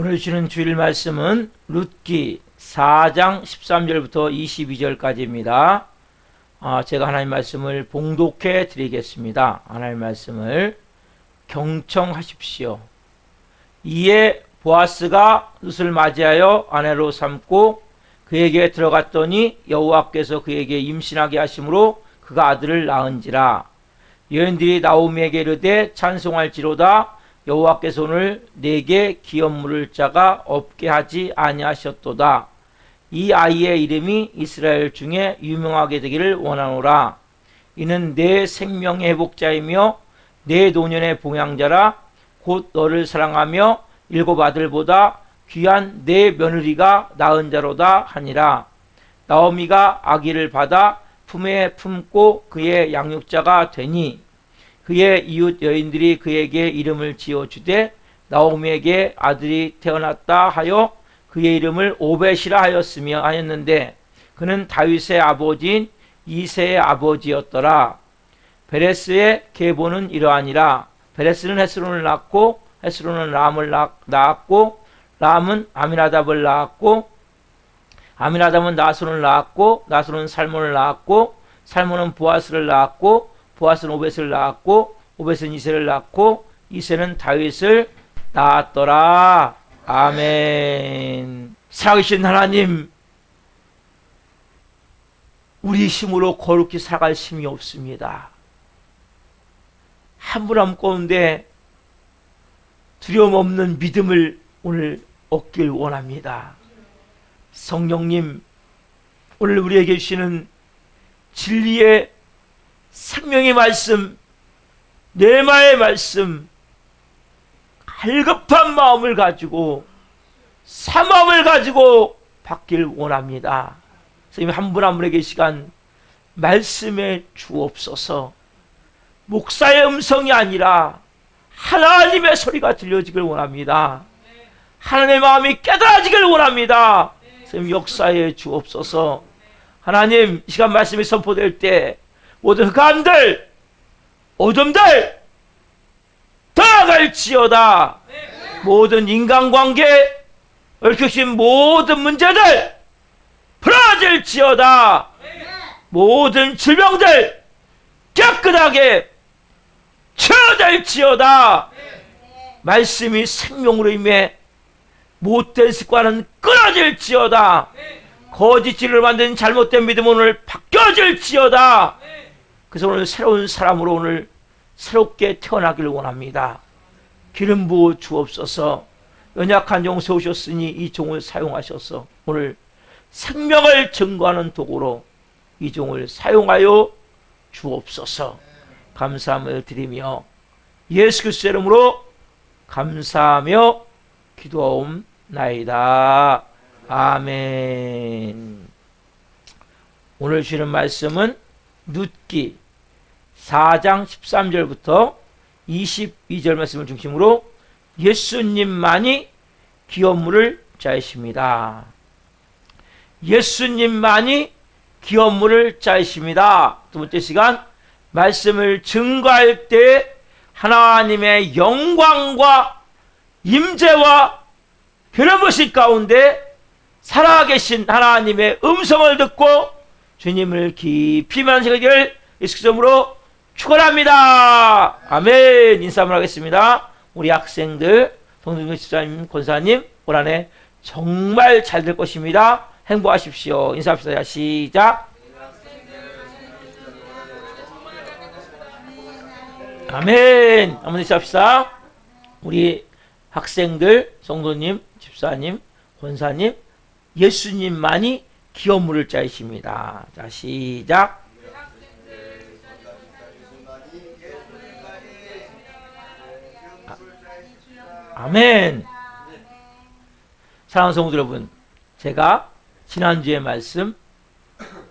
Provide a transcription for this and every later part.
오늘 주시는 주일 말씀은 룻기 4장 13절부터 22절까지입니다. 제가 하나님 말씀을 봉독해 드리겠습니다. 하나님 말씀을 경청하십시오. 이에 보아스가 룻을 맞이하여 아내로 삼고 그에게 들어갔더니 여호와께서 그에게 임신하게 하심으로 그가 아들을 낳은지라. 여인들이 나오미에게 이르되 찬송할지로다. 여호와께서 오늘 내게 기업 물을 자가 없게 하지 아니하셨도다. 이 아이의 이름이 이스라엘 중에 유명하게 되기를 원하노라. 이는 내 생명의 회복자이며 내 노년의 봉양자라. 곧 너를 사랑하며 일곱 아들보다 귀한 내 며느리가 낳은 자로다 하니라. 나오미가 아기를 받아 품에 품고 그의 양육자가 되니 그의 이웃 여인들이 그에게 이름을 지어주되 나오미에게 아들이 태어났다 하여 그의 이름을 오벳이라 하였는데 그는 다윗의 아버지인 이새의 아버지였더라. 베레스의 계보는 이러하니라. 베레스는 헤스론을 낳고 헤스론은 람을 낳았고 람은 아미나답을 낳았고 아미나답은 나손을 낳았고 나손은 살몬을 낳았고 살몬은 보아스를 낳았고 보아스는 오벳을 낳았고 오벳은 이새를 낳고 이새는 다윗을 낳았더라. 아멘. 살아계신 하나님, 우리 힘으로 거룩히 살아갈 힘이 없습니다. 한 분 한 분 가운데 두려움 없는 믿음을 오늘 얻길 원합니다. 성령님, 오늘 우리에게 주시는 진리의 생명의 말씀, 뇌마의 말씀, 갈급한 마음을 가지고 사마음을 가지고 받길 원합니다. 선생님 한 분 한 분에게 시간 말씀에 주옵소서. 목사의 음성이 아니라 하나님의 소리가 들려지길 원합니다. 하나님의 마음이 깨달아지길 원합니다. 선생님 역사에 주옵소서. 하나님 이 시간 말씀이 선포될 때 모든 흑암들, 어둠들 떠나갈지어다. 모든 인간관계 얽혀진 모든 문제들 풀어질지어다. 모든 질병들 깨끗하게 치유될지어다. 말씀이 생명으로 임해 못된 습관은 끊어질지어다. 거짓 진리를 만든 잘못된 믿음은 오늘 바뀌어질지어다. 그래서 오늘 새로운 사람으로 오늘 새롭게 태어나기를 원합니다. 기름 부어 주옵소서. 연약한 종 세우셨으니 이 종을 사용하셔서 오늘 생명을 증거하는 도구로 이 종을 사용하여 주옵소서. 감사함을 드리며 예수 그리스도의 이름으로 감사하며 기도하옵나이다. 아멘. 오늘 주시는 말씀은 룻기 4장 13절부터 22절 말씀을 중심으로 예수님만이 기업 물을 자이십니다. 예수님만이 기업 물을 자이십니다. 두 번째 시간 말씀을 증거할 때 하나님의 영광과 임재와 변함없이 가운데 살아계신 하나님의 음성을 듣고 주님을 깊이 만나시기를 예수 그리스도로 축원합니다. 아멘. 인사 한번 하겠습니다. 우리 학생들, 성도님, 집사님, 권사님 올 한해 정말 잘 될 것입니다. 행복하십시오. 인사합시다. 시작. 아멘. 한번 인사합시다. 우리 학생들, 성도님, 집사님, 권사님, 예수님만이 기업 물을 자이십니다. 자, 시작. 아멘. 사랑하는 성도 여러분, 제가 지난주에 말씀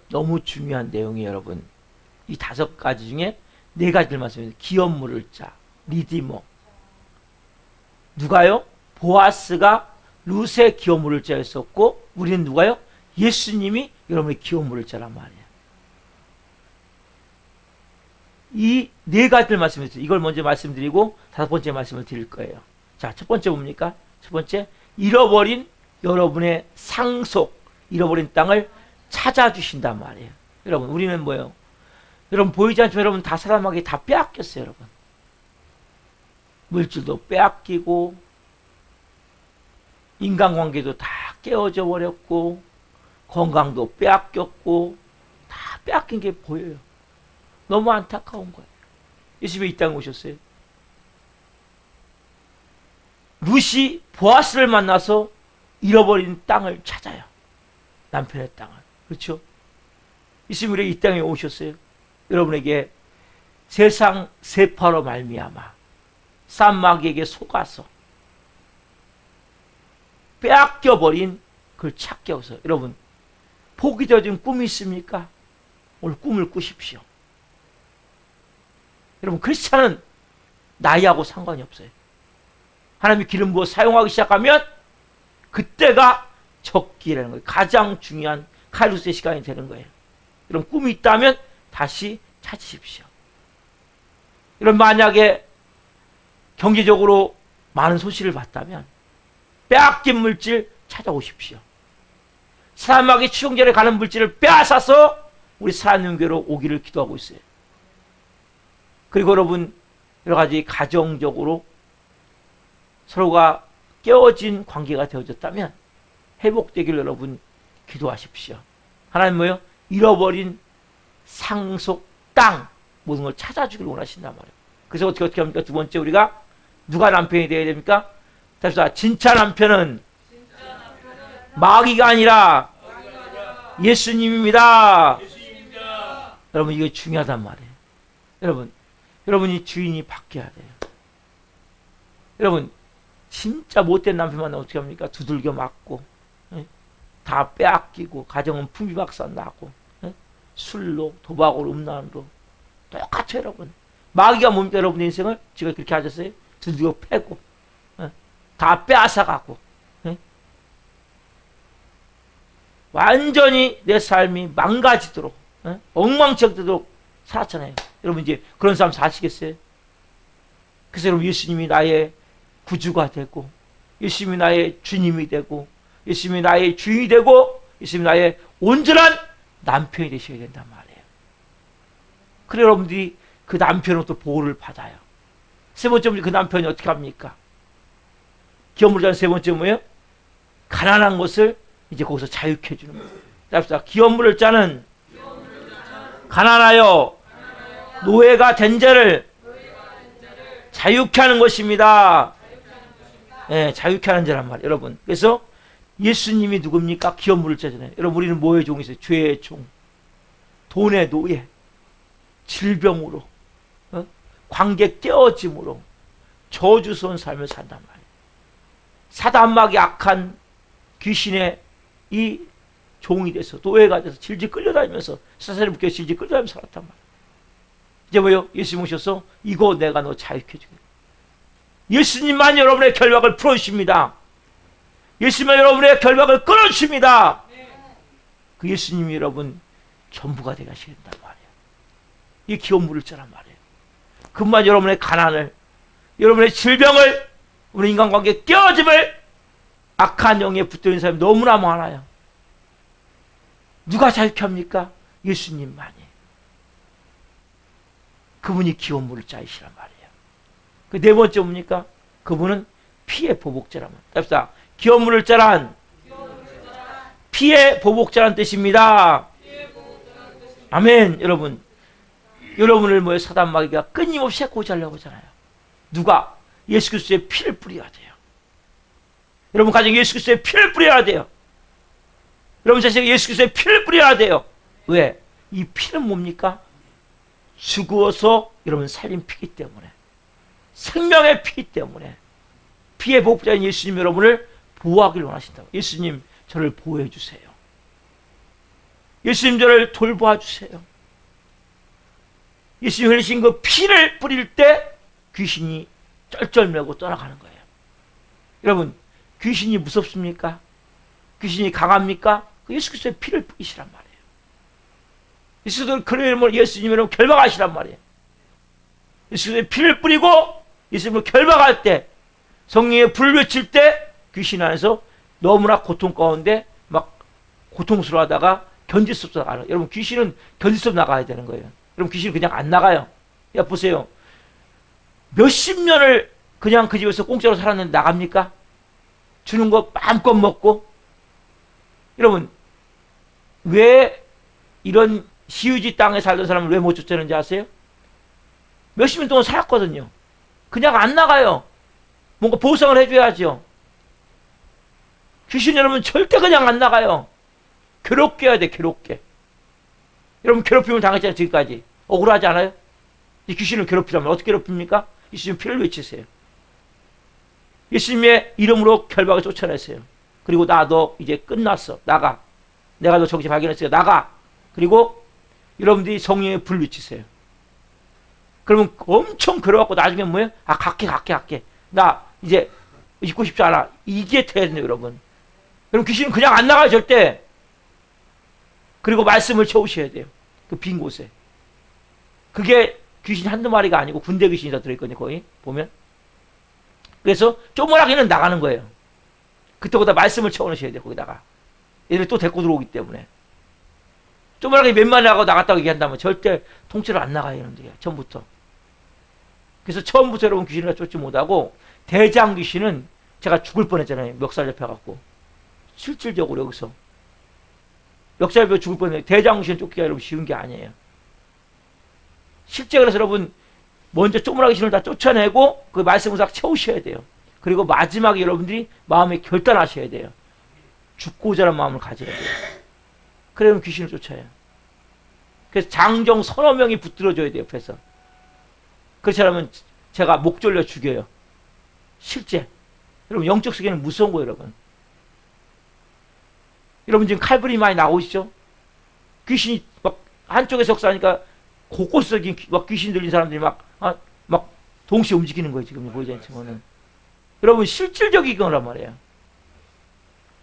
너무 중요한 내용이 여러분 이 5가지 중에 4가지를 말씀드립니다. 기업 물을 자, 리디머. 누가요? 보아스가 룻의 기업 물을 자였었고 우리는 누가요? 예수님이 여러분의 기업 물을 자란 말이에요. 이 4가지를 말씀드렸어요. 이걸 먼저 말씀드리고 5번째 말씀을 드릴 거예요. 자, 첫 번째 뭡니까? 첫 번째 잃어버린 여러분의 상속, 잃어버린 땅을 찾아주신단 말이에요. 여러분, 우리는 뭐예요? 여러분, 보이지 않지만 여러분 다 사람에게 다 빼앗겼어요, 여러분. 물질도 빼앗기고, 인간관계도 다 깨어져 버렸고, 건강도 빼앗겼고, 다 빼앗긴 게 보여요. 너무 안타까운 거예요. 예수님이 이 땅에 오셨어요. 룻이 보아스를 만나서 잃어버린 땅을 찾아요. 남편의 땅을. 그렇죠? 예수님이 이 땅에 오셨어요. 여러분에게 세상 세파로 말미암아 쌈마귀에게 속아서 빼앗겨버린 그걸 찾게 하셔서, 여러분, 포기되어진 꿈이 있습니까? 오늘 꿈을 꾸십시오. 여러분, 크리스찬은 나이하고 상관이 없어요. 하나님이 기름 부어 사용하기 시작하면 그때가 적기라는 거예요. 가장 중요한 카이로스의 시간이 되는 거예요. 여러분, 꿈이 있다면 다시 찾으십시오. 여러분, 만약에 경제적으로 많은 소식을 봤다면 빼앗긴 물질 찾아오십시오. 사람에게 추종절에 가는 물질을 빼앗아서 우리 사랑연교로 오기를 기도하고 있어요. 그리고 여러분, 여러 가지 가정적으로 서로가 깨어진 관계가 되어졌다면 회복되기를 여러분 기도하십시오. 하나님 뭐예요? 잃어버린 상속 땅 모든 걸 찾아주길 원하신단 말이에요. 그래서 어떻게 합니까? 두 번째, 우리가 누가 남편이 되어야 됩니까? 다시 진짜 남편은 마귀가 아니라 예수님입니다. 여러분, 이게 중요하단 말이에요. 여러분이 주인이 바뀌어야 돼요. 여러분, 진짜 못된 남편 만나면 어떻게 합니까? 두들겨 맞고, 다 빼앗기고, 가정은 풍비박산 나고, 술로, 도박으로, 음란으로. 똑같아요, 여러분. 마귀가 뭡니까? 여러분의 인생을 지금 그렇게 하셨어요? 두들겨 패고, 다 빼앗아가고, 완전히 내 삶이 망가지도록, 엉망진창되도록 살았잖아요. 여러분, 이제 그런 삶 사시겠어요? 그래서 여러분, 예수님이 나의 구주가 되고, 예수님이 나의 주님이 되고, 예수님이 나의 주인이 되고, 예수님이 나의 온전한 남편이 되셔야 된단 말이에요. 그래 여러분들이 그 남편으로부터 보호를 받아요. 세 번째, 그 남편이 어떻게 합니까? 기업을 자는 세 번째 뭐예요? 가난한 것을 이제 거기서 자유케 해주는 거예요. 자, 기업물을 짜는 가난하여 노예가 된 자를 자유케 하는 것입니다. 예, 자유케 하는 자란 말이에요, 여러분. 그래서 예수님이 누굽니까? 기업물을 짜잖아요. 여러분, 우리는 뭐의 종이 있어요? 죄의 종, 돈의 노예, 질병으로, 관계 깨어짐으로 저주스러운 삶을 산단 말이에요. 사단막이 악한 귀신의 이 종이 돼서, 노예가 돼서 질질 끌려다니면서, 사슬에 묶여 질질 끌려다니면서 살았단 말이에요. 이제 뭐요? 예수님 오셔서 이거 내가 너 자유케 해주겠다. 예수님만 여러분의 결박을 풀어주십니다. 예수님만 여러분의 결박을 끊어주십니다. 그 예수님이 여러분 전부가 되게 하셔야 된단 말이에요. 이 기업물을 짜란 말이에요. 그만 여러분의 가난을, 여러분의 질병을, 우리 인간관계 깨어짐을, 악한 영에 붙어있는 사람이 너무나 많아요. 누가 자유케 합니까? 예수님만이. 그분이 기업물을 짜이시란 말이에요. 그 네 번째 뭡니까? 그분은 피의 보복자란 말이에요. 답시다. 기업물을 짜란 피의 보복자란 뜻입니다. 아멘. 여러분을 뭐에 사단마귀가 끊임없이 고지하려고 하잖아요. 누가? 예수 그리스도의 피를 뿌려야 돼요. 여러분 가정에 예수 그리스도의 피를 뿌려야 돼요. 여러분 자식에게 예수 그리스도의 피를 뿌려야 돼요. 왜? 이 피는 뭡니까? 죽어서 여러분 살린 피기 때문에, 생명의 피기 때문에, 피의 보복자인 예수님 여러분을 보호하기를 원하신다고. 예수님 저를 보호해 주세요. 예수님 저를 돌보아 주세요. 예수님 흘리신 그 피를 뿌릴 때 귀신이 쩔쩔매고 떠나가는 거예요. 여러분, 귀신이 무섭습니까? 귀신이 강합니까? 그 예수 그리스도의 피를 뿌리시란 말이에요. 예수도 그러면 예수님 여러분 결박하시란 말이에요. 예수의 피를 뿌리고 예수님을 결박할 때, 성령의 불을 외칠 때 귀신 안에서 너무나 고통 가운데 막 고통스러워하다가 견딜 수 없어 나가요. 여러분 귀신은 견딜 수 없어 나가야 되는 거예요. 여러분 귀신은 그냥 안 나가요. 야 보세요. 몇십 년을 그냥 그 집에서 공짜로 살았는데 나갑니까? 주는 거 마음껏 먹고. 여러분 왜 이런 시우지 땅에 살던 사람을 왜 못 쫓아내는지 아세요? 몇십 년 동안 살았거든요. 그냥 안 나가요. 뭔가 보상을 해줘야죠. 귀신 여러분 절대 그냥 안 나가요. 괴롭게 해야 돼, 괴롭게. 여러분 괴롭힘을 당했잖아요, 지금까지. 억울하지 않아요? 이 귀신을 괴롭히려면 어떻게 괴롭힙니까? 예수님 피를 외치세요. 예수님의 이름으로 결박을 쫓아냈어요. 그리고 너 이제 끝났어. 나가. 내가 너 정신 발견했으니까 나가. 그리고 여러분들이 성령의 불 외치세요. 그러면 엄청 괴로워갖고 나중에 뭐예요? 갈게. 나 이제 있고 싶지 않아. 이게 돼야 돼요, 여러분. 그럼 귀신은 그냥 안 나가요, 절대. 그리고 말씀을 채우셔야 돼요. 그 빈 곳에. 그게 귀신 한두 마리가 아니고 군대 귀신이 다 들어있거든요, 거의. 보면. 그래서 쪼물하게는 나가는 거예요. 그때보다 말씀을 채워넣으셔야 돼요, 거기다가. 얘들 또 데리고 들어오기 때문에. 쪼물하게 몇 마리 나가고 나갔다고 얘기한다면 절대 통째로 안 나가요, 여러분들이. 처음부터. 그래서 처음부터 여러분 귀신을 쫓지 못하고 대장 귀신은 제가 죽을 뻔했잖아요. 멱살 잡혀갖고. 실질적으로 여기서. 멱살 잡혀 죽을 뻔했는데 대장 귀신 쫓기가 여러분 쉬운 게 아니에요. 실제 그래서 여러분 먼저 쪼물하기 귀신을 다 쫓아내고 그 말씀을 다 채우셔야 돼요. 그리고 마지막에 여러분들이 마음에 결단하셔야 돼요. 죽고자 하는 마음을 가져야 돼요. 그러면 귀신을 쫓아요. 그래서 장정 서너 명이 붙들어줘야 돼요, 옆에서. 그렇지 않으면 제가 목 졸려 죽여요. 실제. 여러분, 영적 세계는 무서운 거예요, 여러분. 여러분, 지금 칼부림이 많이 나오시죠? 귀신이 막 한쪽에서 역사하니까 곳곳에서 막 귀신 들린 사람들이 막 동시에 움직이는 거예요, 지금 보이지 않지만은. 여러분, 실질적인 거란 말이에요.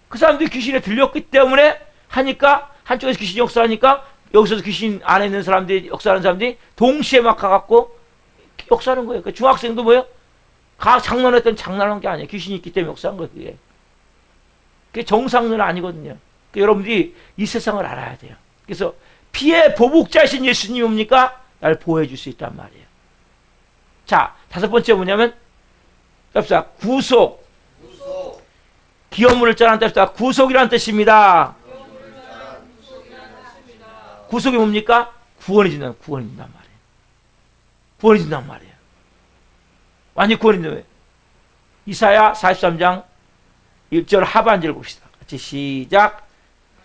그 사람들이 귀신에 들렸기 때문에 하니까 한쪽에서 귀신이 역사하니까 여기서도 귀신 안에 있는 사람들이 역사하는 사람들이 동시에 막 가갖고 역사하는 거예요. 그 중학생도 뭐예요? 장난했던 장난한 게 아니에요. 귀신이 있기 때문에 역사한 거예요. 그게 정상은 아니거든요. 그러니까 여러분들이 이 세상을 알아야 돼요. 그래서 피의 보복자이신 예수님이 뭡니까? 날 보호해 줄 수 있단 말이에요. 자, 다섯 번째 뭐냐면 봅시다. 구속. 기업물을 짜는 뜻입니다. 구속이라는 뜻입니다. 구속이 뭡니까? 구원이 준단 말이에요. 구원이 준단 말이에요. 완전히 구원이 준단 말이에요. 이사야 43장 1절 하반절을 봅시다. 같이 시작.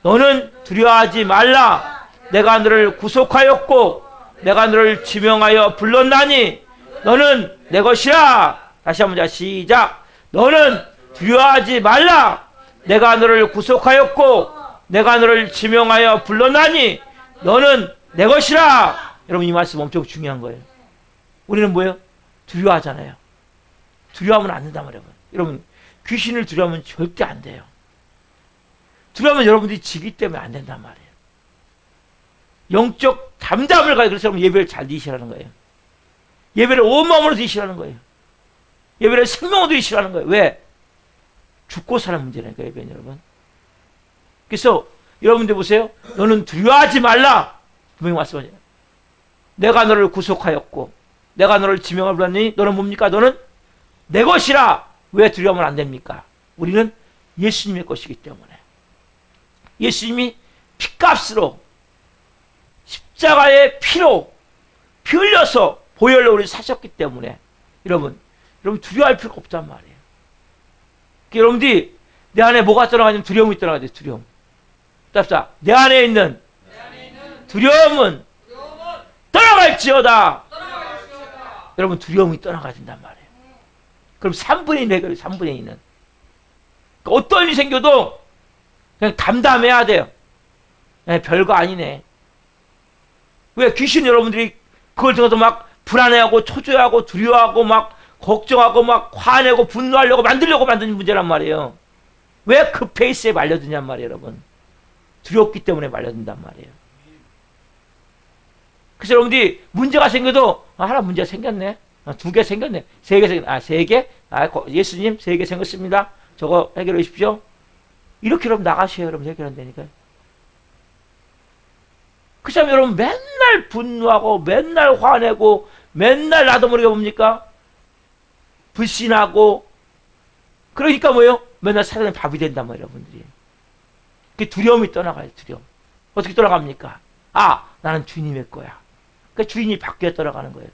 너는 두려워하지 말라. 내가 너를 구속하였고 내가 너를 지명하여 불렀나니 너는 내 것이라. 다시 한번 시작. 너는 두려워하지 말라. 내가 너를 구속하였고 내가 너를 지명하여 불렀나니 너는 내 것이라. 여러분, 이 말씀 엄청 중요한 거예요. 우리는 뭐예요? 두려워하잖아요. 두려워하면 안 된단 말이에요. 여러분, 귀신을 두려워하면 절대 안 돼요. 두려워하면 여러분들이 지기 때문에 안 된단 말이에요. 영적 담담을 가요. 그래서 여러분 예배를 잘 드시라는 거예요. 예배를 온 마음으로 드시라는 거예요. 예배를 생명으로 드시라는 거예요. 왜? 죽고 사는 문제라니까, 예배는 여러분. 그래서 여러분들 보세요. 너는 두려워하지 말라. 분명히 말씀하세요. 내가 너를 구속하였고 내가 너를 지명을 불렀니 너는 뭡니까? 너는 내 것이라. 왜 두려우면 안 됩니까? 우리는 예수님의 것이기 때문에. 예수님이 피값으로 십자가의 피로 피 흘려서 보혈로 우리 사셨기 때문에 여러분 두려워할 필요가 없단 말이에요. 그러니까 여러분들이 내 안에 뭐가 떠나가냐면 두려움이 떠나가야 돼요. 두려움. 답사. 내 안에 있는 두려움은 떠나갈지어다. 여러분, 두려움이 떠나가야 된단 말이에요. 그럼 3분의 1 해결해요. 3분의 2는. 그러니까 어떤 일이 생겨도 그냥 담담해야 돼요. 별거 아니네. 왜? 귀신 여러분들이 그걸 통해서 막 불안해하고 초조해하고 두려워하고 막 걱정하고 막 화내고 분노하려고 만들려고 만드는 문제란 말이에요. 왜 그 페이스에 말려드냔 말이에요, 여러분. 두렵기 때문에 말려든단 말이에요. 그래서 여러분들이 문제가 생겨도 하나 문제가 생겼네. 2개 생겼네. 3개 생겼네. 3개? 예수님 3개 생겼습니다. 저거 해결해 주십시오. 이렇게 여러분 나가셔야 여러분 해결한다니까요. 그 사람 여러분 맨날 분노하고 맨날 화내고 맨날 나도 모르게 뭡니까? 불신하고 그러니까 뭐예요? 맨날 사단의 밥이 된단 말이에요, 여러분들이. 그 두려움이 떠나가요, 두려움. 어떻게 떠나갑니까? 아, 나는 주님의 거야. 그 주인이 바뀌어 떠나가는 거예요.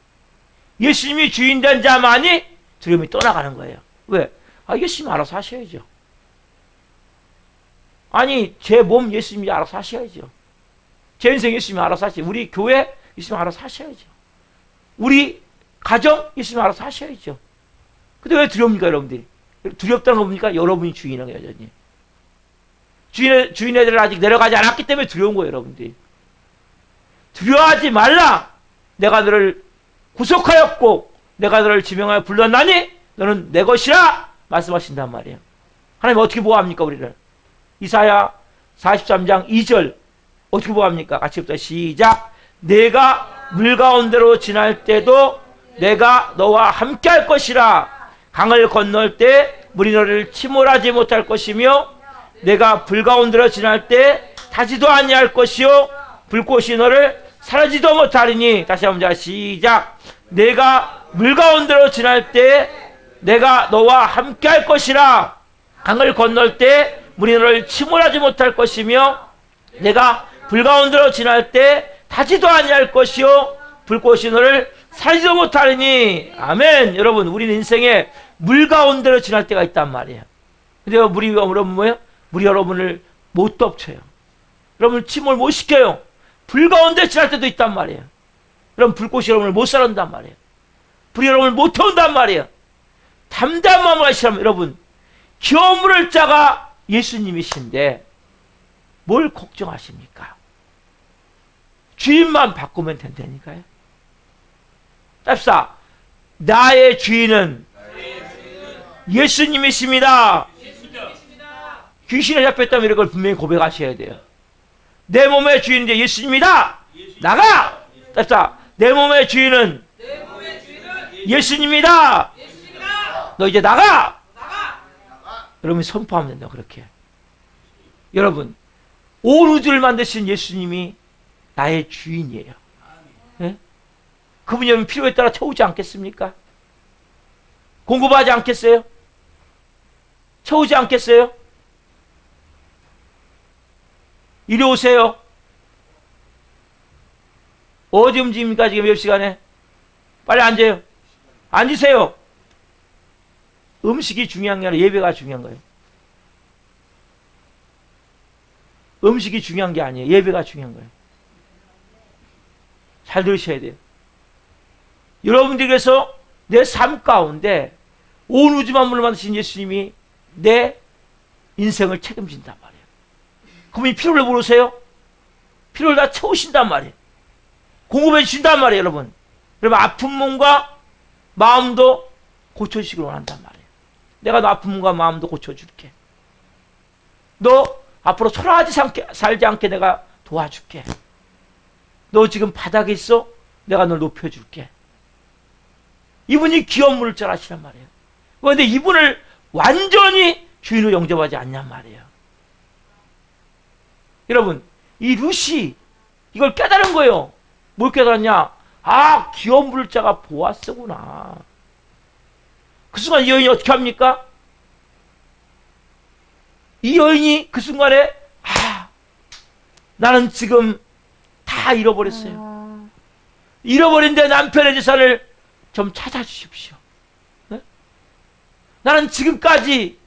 예수님이 주인 된 자만이 두려움이 떠나가는 거예요. 왜? 아, 예수님 알아서 하셔야죠. 아니, 제 몸 예수님이 알아서 하셔야죠. 제 인생 예수님이 알아서 하셔야죠. 우리 교회 예수님이 알아서 하셔야죠. 우리 가정 예수님이 알아서 하셔야죠. 근데 왜 두렵니까, 여러분들이? 두렵다는 거 뭡니까? 여러분이 주인이라고 여전히. 주인의 애들을 아직 내려가지 않았기 때문에 두려운 거예요, 여러분들이. 두려워하지 말라! 내가 너를 구속하였고, 내가 너를 지명하여 불렀나니, 너는 내 것이라! 말씀하신단 말이에요. 하나님 어떻게 보호합니까, 우리를? 이사야 43장 2절. 어떻게 보호합니까? 같이 부터 시작. 내가 물 가운데로 지날 때도 내가 너와 함께 할 것이라. 강을 건널 때 물이 너를 침몰하지 못할 것이며 내가 불 가운데로 지날 때 타지도 아니할 것이요 불꽃이 너를 사라지도 못하리니. 다시 한번 자 시작. 내가 물 가운데로 지날 때 내가 너와 함께 할 것이라. 강을 건널 때 물이 너를 침몰하지 못할 것이며 내가 불 가운데로 지날 때 타지도 아니할 것이요 불꽃이 너를 사라지도 못하리니. 아멘. 여러분, 우리는 인생에 물 가운데로 지날 때가 있단 말이에요. 근데 물이 여러분 뭐예요? 물이 여러분을 못 덮쳐요. 여러분을 침몰 못 시켜요. 불 가운데 지날 때도 있단 말이에요. 여러분, 불꽃이 여러분을 못 살른단 말이에요. 불이 여러분을 못 태운단 말이에요. 담대한 마음을 하시라면 여러분, 기어 물을 자가 예수님이신데 뭘 걱정하십니까? 주인만 바꾸면 된다니까요. 답사, 나의 주인은 예수님이십니다. 귀신에 잡혔다면 이걸 분명히 고백하셔야 돼요. 내 몸의 주인은 예수님이다. 나가! 답사, 내 몸의 주인은 예수님이다. 너 이제 나가! 여러분이 선포하면 된다, 그렇게. 여러분, 온 우주를 만드신 예수님이 나의 주인이에요. 네? 그분이 여러분 필요에 따라 채우지 않겠습니까? 공급하지 않겠어요? 채우지 않겠어요? 이리 오세요. 어디 움직입니까, 지금 몇 시간에? 빨리 앉아요. 앉으세요. 음식이 중요한 게 아니라 예배가 중요한 거예요. 음식이 중요한 게 아니에요. 예배가 중요한 거예요. 잘 들으셔야 돼요. 여러분들께서 내 삶 가운데 온 우주 만물을 만드신 예수님이 내 인생을 책임진단 말이에요. 그분이 필요를 모르세요? 필요를 다 채우신단 말이에요. 공급해 주신단 말이에요, 여러분. 여러분, 아픈 몸과 마음도 고쳐주시길 원한단 말이에요. 내가 너 아픈 몸과 마음도 고쳐줄게. 너 앞으로 초라하지 살지 않게 내가 도와줄게. 너 지금 바닥에 있어? 내가 널 높여줄게. 이분이 기업 물을 줄 아시란 말이에요. 그런데 이분을 완전히 주인으로 영접하지 않냔 말이에요. 여러분, 이 루시 이걸 깨달은 거예요. 뭘 깨달았냐? 아, 기업 물을 자가 보아스구나. 그 순간 이 여인이 어떻게 합니까? 이 여인이 그 순간에 아, 나는 지금 다 잃어버렸어요. 잃어버린 내 남편의 재산을 좀 찾아주십시오. 네? 나는 지금까지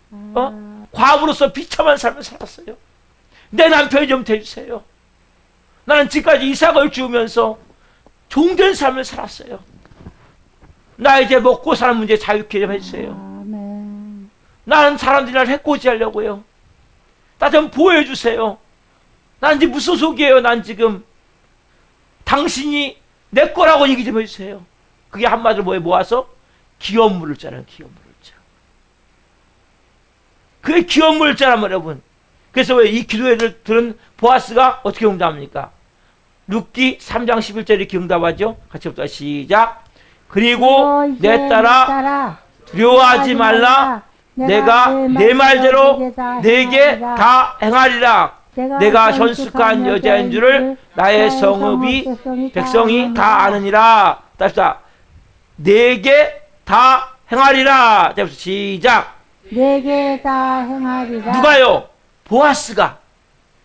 과부로서 비참한 삶을 살았어요. 내 남편이 좀 돼주세요. 나는 지금까지 이삭을 주우면서 종된 삶을 살았어요. 나 이제 먹고 사는 문제 자유케 좀 해주세요. 나는 사람들이랑 해코지하려고요. 나 좀 보호해주세요. 난 이제 무소속이에요. 난 지금 당신이 내 거라고 얘기 좀 해주세요. 그게 한마디로 뭐에 모아서 기업 물을 자는 기업 물을 자. 그게 기업 물을 자란 말이에요, 여러분. 그래서 왜 이 기도회를 들은 보아스가 어떻게 응답합니까? 룻기 3장 11절에 이렇게 응답하죠. 같이 부터 시작. 그리고 내 딸아 두려워하지 말라. 내가 내 말대로 내게 다 행하리라. 내가 현숙한 여자인 줄을 나의 성읍이 백성이 다 아느니라. 답시다. 내게 다 행하리라. 시작. 내게 다 행하리라. 누가요? 보아스가.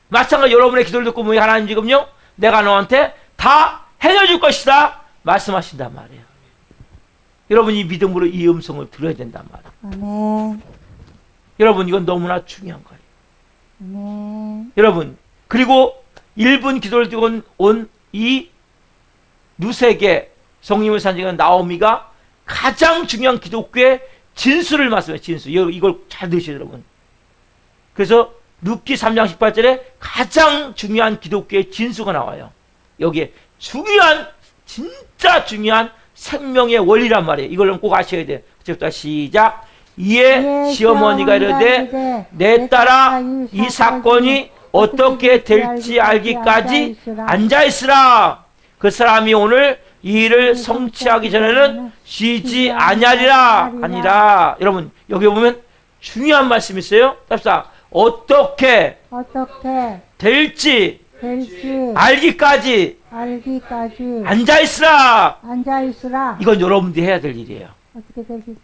마찬가지로 여러분의 기도를 듣고 보면 하나님 지금요, 내가 너한테 다 행해줄 것이다 말씀하신단 말이에요. 여러분이 믿음으로 이 음성을 들어야 된단 말이에요. 아멘. 여러분, 이건 너무나 중요한 거예요. 아멘. 여러분, 그리고 1분 기도를 듣고 온 이 누세게 성님을 산증한 나오미가 가장 중요한 기독교의 진수를 말씀해요. 진수. 이걸 잘 들으세요, 여러분. 그래서 룻기 3장 18절에 가장 중요한 기독교의 진수가 나와요. 여기에 중요한, 진짜 중요한 생명의 원리란 말이에요. 이걸 꼭 아셔야 돼요. 그때부터 시작. 이에 시어머니가 이르되 내 딸아 이 사건이 어떻게 될지 알기까지 앉아있으라. 그 사람이 오늘 이 일을 성취하기 전에는 쉬지 아니하리라 하니라. 여러분, 여기 보면 중요한 말씀이 있어요. 답사. 어떻게 될지 알기까지 앉아있으라. 이건 여러분들이 해야 될 일이에요. 어떻게 될지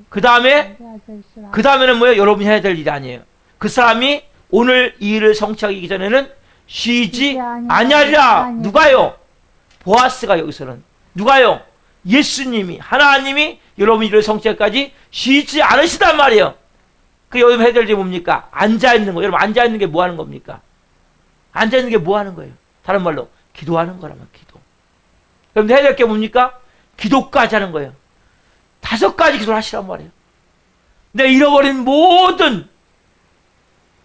그 다음에는 뭐예요? 여러분이 해야 될 일이 아니에요. 그 사람이 오늘 이 일을 성취하기 전에는 쉬지 아니하리라. 누가요? 보아스가. 여기서는 누가요? 예수님이, 하나님이 여러분 일을 성취하기까지 쉬지 않으시단 말이에요. 그 여러분 해야 될 일이 뭡니까? 앉아있는 거. 여러분 앉아있는 게 뭐 하는 겁니까? 앉아있는 게 뭐 하는 거예요? 다른 말로 기도하는 거라면 기도. 여러분 해야 될 게 뭡니까? 기도까지 하는 거예요. 5가지 기도를 하시란 말이에요. 내 잃어버린 모든,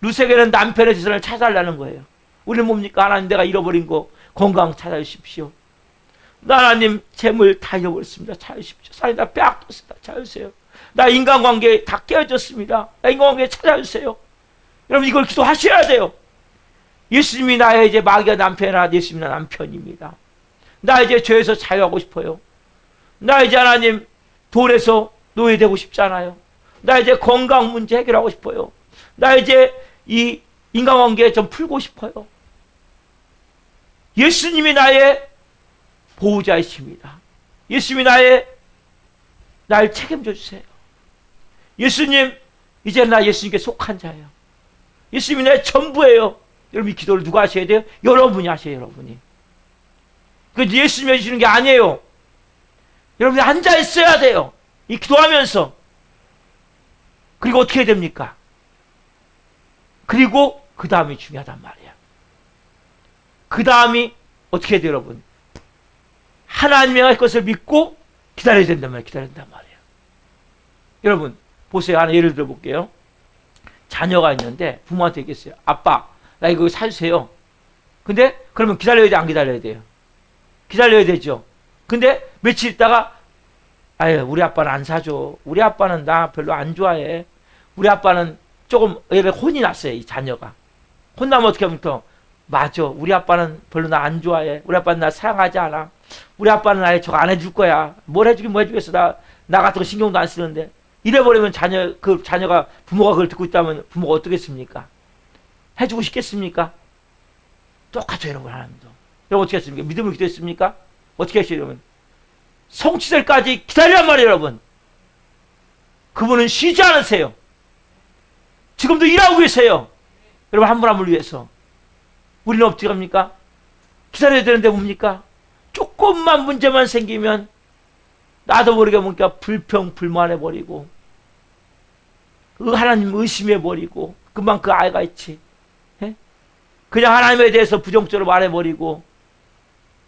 루세게는 남편의 지선을 찾아달라는 거예요. 우리는 뭡니까? 하나님, 내가 잃어버린 거 건강 찾아주십시오. 하나님, 재물 다 잃어버렸습니다. 찾아주십시오. 사람이 다 빼앗겼습니다. 찾아주세요. 나 인간관계 다 깨어졌습니다. 나 인간관계 찾아주세요. 여러분 이걸 기도하셔야 돼요. 예수님이 나의 이제 마귀가 남편이라 예수님이 나 남편입니다. 나 이제 죄에서 자유하고 싶어요. 나 이제 하나님 돈에서 노예되고 싶지 않아요. 나 이제 건강 문제 해결하고 싶어요. 나 이제 이 인간관계 좀 풀고 싶어요. 예수님이 나의 보호자이십니다. 예수님이 날 책임져 주세요. 예수님, 이제 나 예수님께 속한 자예요. 예수님이 내 전부예요. 여러분 이 기도를 누가 하셔야 돼요? 여러분이 하셔요. 여러분이. 그 예수님이 해주시는 게 아니에요. 여러분이 앉아 있어야 돼요. 이 기도하면서. 그리고 어떻게 해야 됩니까? 그리고 그 다음이 중요하단 말이에요. 그 다음이 어떻게 해야 돼요, 여러분? 하나님의 할 것을 믿고 기다려야 된단 말이에요. 기다려야 된단 말이에요. 여러분 보세요. 하나 예를 들어 볼게요. 자녀가 있는데 부모한테 얘기했어요. 아빠, 나 이거 사주세요. 근데 그러면 기다려야 돼, 안 기다려야 돼요? 기다려야 되죠. 근데 며칠 있다가 아유, 우리 아빠는 안 사줘. 우리 아빠는 나 별로 안 좋아해. 우리 아빠는 조금 얘를 혼이 났어요. 이 자녀가. 혼나면 어떻게 합니까? 맞아. 우리 아빠는 별로 나 안 좋아해. 우리 아빠는 나 사랑하지 않아. 우리 아빠는 나에 저거 안 해줄 거야. 뭘 해주긴 뭐 해주겠어. 나 같은 거 신경도 안 쓰는데. 이래버리면 그 자녀가 부모가 그걸 듣고 있다면 부모가 어떻겠습니까? 해주고 싶겠습니까? 똑같아요, 여러분. 하나님도. 여러분 어떻게 했습니까? 믿음을 기도했습니까? 어떻게 하시죠, 여러분? 성취될 까지 기다리란 말이에요, 여러분. 그분은 쉬지 않으세요. 지금도 일하고 계세요. 여러분 한 분 한 분을 위해서. 우리는 어떻게 합니까? 기다려야 되는데 뭡니까? 조금만 문제만 생기면 나도 모르게 뭔가 불평불만해버리고 하나님 의심해버리고 금방 그 아이가 있지. 예? 그냥 하나님에 대해서 부정적으로 말해버리고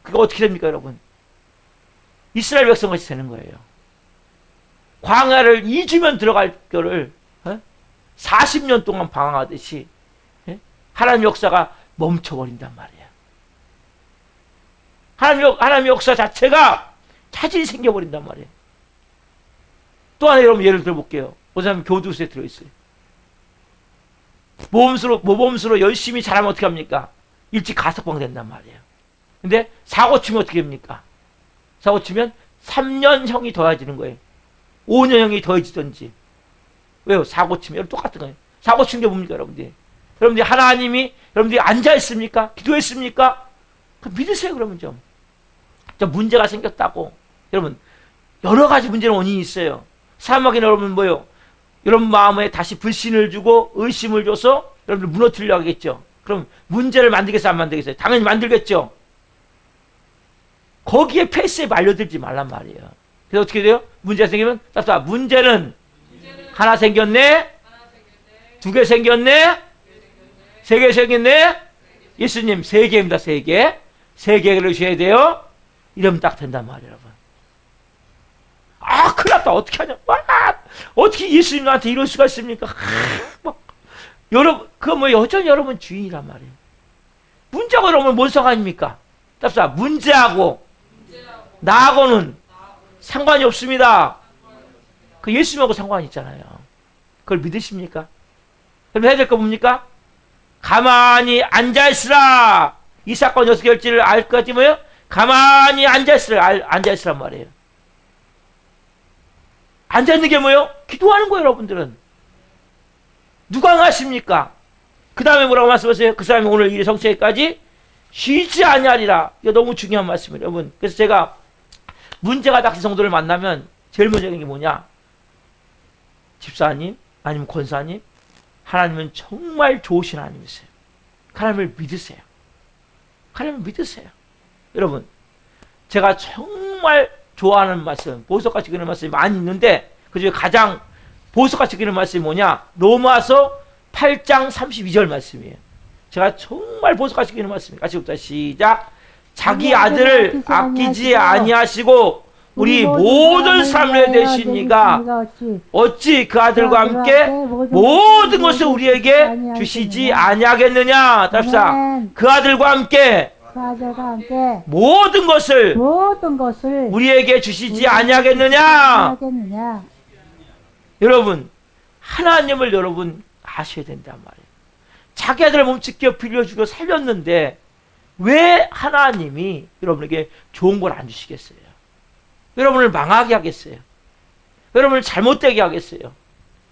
그게 어떻게 됩니까, 여러분? 이스라엘 백성같이 되는 거예요. 광야를 2주면 들어갈 거를 40년 동안 방황하듯이 하나님 역사가 멈춰버린단 말이에요. 하나님 역사 자체가 차질이 생겨버린단 말이에요. 또 하나 여러분 예를 들어볼게요. 어떤 교두수에 들어있어요. 모범수로 열심히 잘하면 어떻게 합니까? 일찍 가석방 된단 말이에요. 근데 사고 치면 어떻게 됩니까? 사고 치면 3년형이 더해지는 거예요. 5년형이 더해지든지. 왜요? 사고 치면 똑같은 거예요. 사고 친 게 뭡니까, 여러분들? 여러분들이 하나님이 여러분들이 앉아 있습니까? 기도했습니까? 그 믿으세요, 그러면 좀. 문제가 생겼다고. 여러분, 여러 가지 문제는 원인이 있어요. 사막에 여러분 뭐요? 여러분 마음에 다시 불신을 주고 의심을 줘서 여러분들 무너뜨리려고 하겠죠. 그럼 문제를 만들겠어요, 안 만들겠어요? 당연히 만들겠죠. 거기에 패스에 말려들지 말란 말이에요. 그래서 어떻게 돼요? 문제가 생기면 문제는 하나 생겼네, 두 개 생겼네, 세 개 생겼네. 예수님 3개입니다. 3개. 3개 그러셔야 돼요. 이러면 딱 된단 말이에요, 여러분. 아, 큰일 났다. 어떻게 하냐. 어떻게 예수님 나한테 이럴 수가 있습니까? 여러분, 여전히 여러분 주인이란 말이에요. 문제가 여러분 뭔 상관입니까? 문제하고 나하고는 상관이 없습니다. 그 예수님하고 상관이 있잖아요. 그걸 믿으십니까? 그럼 해야 될 거 뭡니까? 가만히 앉아있으라. 이 사건이 어떻게 될지를 알 것 같지 뭐예요? 가만히 앉아있으란 말이에요. 앉아있는 게 뭐예요? 기도하는 거예요, 여러분들은. 누가 응하십니까? 그 다음에 뭐라고 말씀하세요? 그 사람이 오늘 일이 성취하기까지 쉬지 아니하리라. 이거 너무 중요한 말씀이에요, 여러분. 그래서 제가 문제가 닥친 성도를 만나면 제일 먼저 하는 게 뭐냐? 집사님, 아니면 권사님, 하나님은 정말 좋으신 하나님이세요. 하나님을 믿으세요. 하나님을 믿으세요. 여러분, 제가 정말 좋아하는 말씀, 보석같이 그리는 말씀이 많이 있는데 그중에 가장 보석같이 그리는 말씀이 뭐냐? 로마서 8장 32절 말씀이에요. 제가 정말 보석같이 그리는 말씀이에요. 같이 봅시다. 시작. 자기 아들을 아끼지 아니하시고 우리 모든 삶을 되신 이가 어찌 그 아들과 함께 모든 것을 우리에게 주시지 아니하겠느냐. 답사. 그 아들과 함께 모든 것을 우리에게 주시지 아니하겠느냐. 여러분, 하나님을 여러분 아셔야 된단 말이에요. 자기 아들을 몸짓겨 빌려주고 살렸는데 왜 하나님이 여러분에게 좋은 걸 안 주시겠어요? 여러분을 망하게 하겠어요? 여러분을 잘못되게 하겠어요?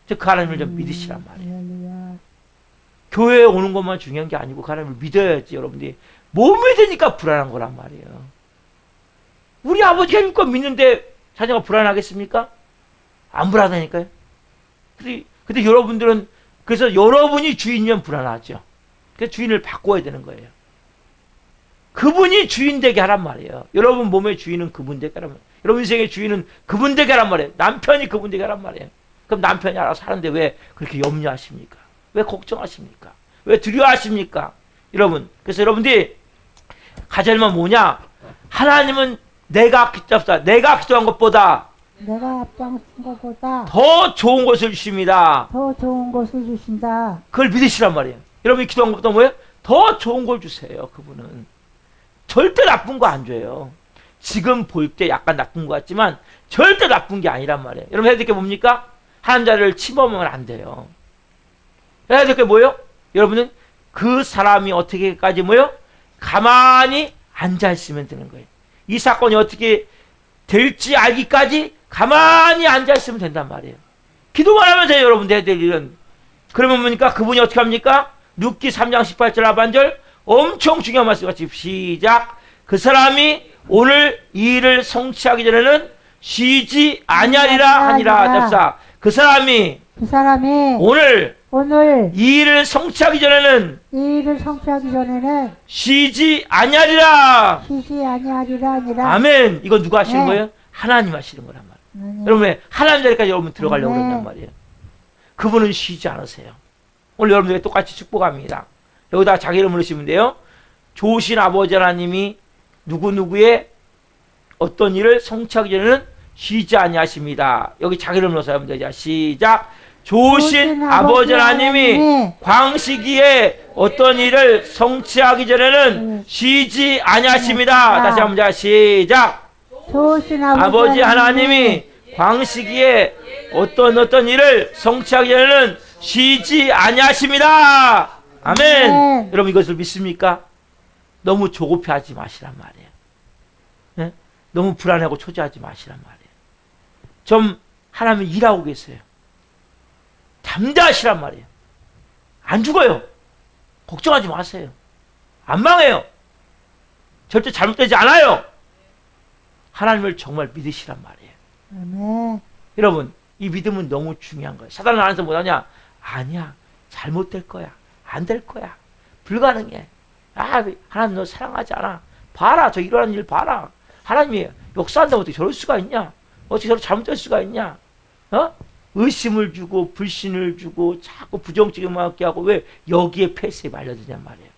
그 하나님을 좀 믿으시란 말이에요. 교회에 오는 것만 중요한 게 아니고 그 하나님을 믿어야지. 여러분들이 못 믿으니까 불안한 거란 말이에요. 우리 아버지가 믿고 믿는데 자녀가 불안하겠습니까? 안 불안하니까요. 근데 여러분들은 그래서 여러분이 주인이면 불안하죠. 그래서 주인을 바꿔야 되는 거예요. 그분이 주인 되게 하란 말이에요. 여러분 몸의 주인은 그분 되게 하란 말이에요. 여러분 인생의 주인은 그분 되게 하란 말이에요. 남편이 그분 되게 하란 말이에요. 그럼 남편이 알아서 하는데 왜 그렇게 염려하십니까? 왜 걱정하십니까? 왜 두려워하십니까? 여러분, 그래서 여러분들이 가져야만 뭐냐? 하나님은 내가 기도한 것보다 내가 앞장선 것보다 더 좋은 것을 주십니다. 더 좋은 것을 주신다. 그걸 믿으시란 말이에요. 여러분이 기도한 것보다 뭐예요? 더 좋은 걸 주세요. 그분은 절대 나쁜 거 안 줘요. 지금 볼 때 약간 나쁜 것 같지만 절대 나쁜 게 아니란 말이에요. 여러분 해야 될 게 뭡니까? 한 자를 침범하면 안 돼요. 해야 될 게 뭐예요? 여러분은 그 사람이 어떻게까지 뭐예요? 가만히 앉아있으면 되는 거예요. 이 사건이 어떻게 될지 알기까지 가만히 앉아있으면 된단 말이에요. 기도만 하면 돼요. 여러분 해야 될 일은. 그러면 뭡니까? 그분이 어떻게 합니까? 룻기 3장 18절 하반절 엄청 중요한 말씀 같이 시작. 그 사람이 오늘 이 일을 성취하기 전에는 쉬지 아니하리라 하니라. 답사. 그 사람이 오늘 이 일을 성취하기 전에는 쉬지 아니하리라. 아니라. 아멘. 이거 누가 하시는 네. 거예요? 하나님 하시는 거란 말이에요. 여러분 하나님 자리까지 여러분 들어가려고 네. 그런단 말이에요. 그분은 쉬지 않으세요. 오늘 여러분들에게 똑같이 축복합니다. 여기다가 자기 이름을 넣으시면 돼요. 좋으신 아버지 하나님이 누구누구의 어떤 일을 성취하기 전에는 쉬지 아니하십니다. 여기 자기 이름을 넣어서 하면 되죠. 시작. 좋으신 아버지 하나님이 광시기에 어떤 일을 성취하기 전에는 쉬지 아니하십니다. 다시 한번 자 시작. 좋으신 아버지 하나님이 광시기에 어떤 일을 성취하기 전에는 쉬지 아니하십니다. 아멘. 네. 여러분 이것을 믿습니까? 너무 조급해하지 마시란 말이에요. 네? 너무 불안하고 초조하지 마시란 말이에요. 좀 하나님 일하고 계세요. 담대하시란 말이에요. 안 죽어요. 걱정하지 마세요. 안 망해요. 절대 잘못되지 않아요. 하나님을 정말 믿으시란 말이에요. 아멘. 여러분, 이 믿음은 너무 중요한 거예요. 사단은 안에서 뭐하냐? 아니야. 잘못될 거야. 안 될 거야. 불가능해. 아, 하나님 너 사랑하지 않아. 봐라. 저 일어나는 일 봐라. 하나님이 역사한다면 어떻게 저럴 수가 있냐? 어떻게 저렇게 잘못될 수가 있냐? 의심을 주고 불신을 주고 자꾸 부정적인만 하게 하고 왜 여기에 패스에 말려드냔 말이에요.